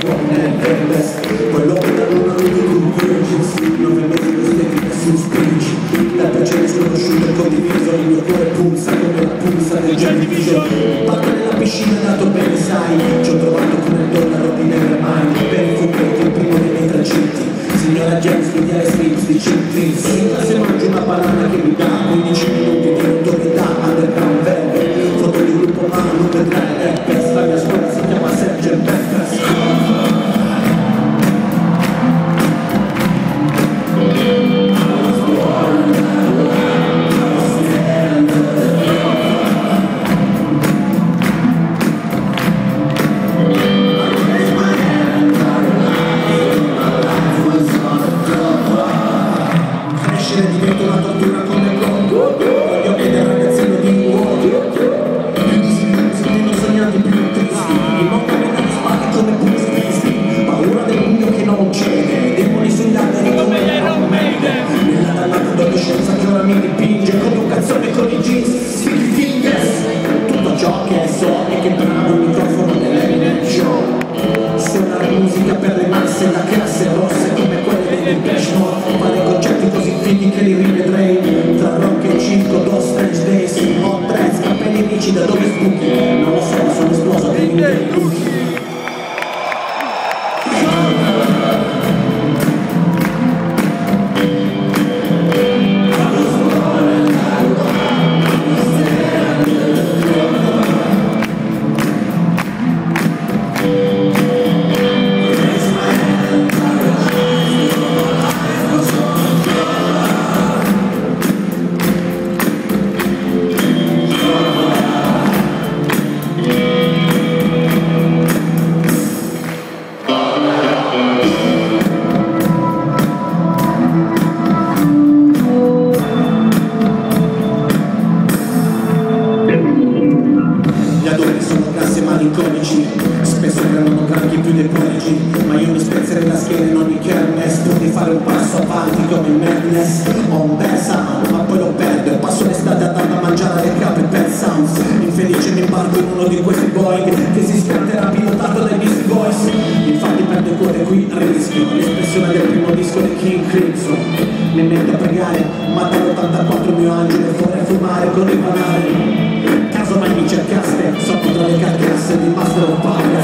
fuori nel verdes. Quello che da luna non di convergence, 9 mesi di estetica su stage. Dal piacere sconosciuto e condiviso, il mio cuore pulsa come la pulsa del Joy Division. Parto nella piscina dato bene sai, ci ho trovato con il dollaro di Nevermind. Per i fumetti il primo dei miei tragitti, signora James studia le strips di Chip in classe mangio una banana che mi dà 15 minuti di notorietà. Underground Velvet, foto di gruppo ma non vedrai rappers. La mia scuola si chiama Sgt. Pepper's. Divento una tortura come Goku, voglio vedere il ragazzino di Wood. Più di silenzi, non sognati più tristi, il mondo mi dà spati come puristi. Paura del buio che non cede, demoni sugli alberi come Iron Maiden. Nella dannata adolescenza che ora mi dipinge come un cazzone con i jeans, sticky fingers. Tutto ciò che so è che bravo il microfono dell'Eminem Show. Suona la musica per le masse da classe rosse come quelle dei Depeche Mode. Fare concerti così fighi che li rivedrei tra rock e circo, dos strange days, hot dress, capelli amici da dove sbuchi. Non lo so, sono esploso dei miei trucchi. Spesso creano granchi più dei prodigi, ma io mi spezzerei la schiena in ogni kermesse pur di fare un passo avanti come il madness. Ho un bel sound, ma poi lo perdo e passo l'estate andando a mangiare alle cape pet sounds. Infelice mi imbarco in uno di questi Boeing che si scatterà pilotato dai Beastie Boys. Infatti perdo il cuore qui a rischio, l'espressione del primo disco di King Crimson. Mi metto a pregare, mata l'84 il mio angelo e fuori a fumare con il banale. Caso mai mi cercaste, sotto tra le carcasse di Master of Puppets.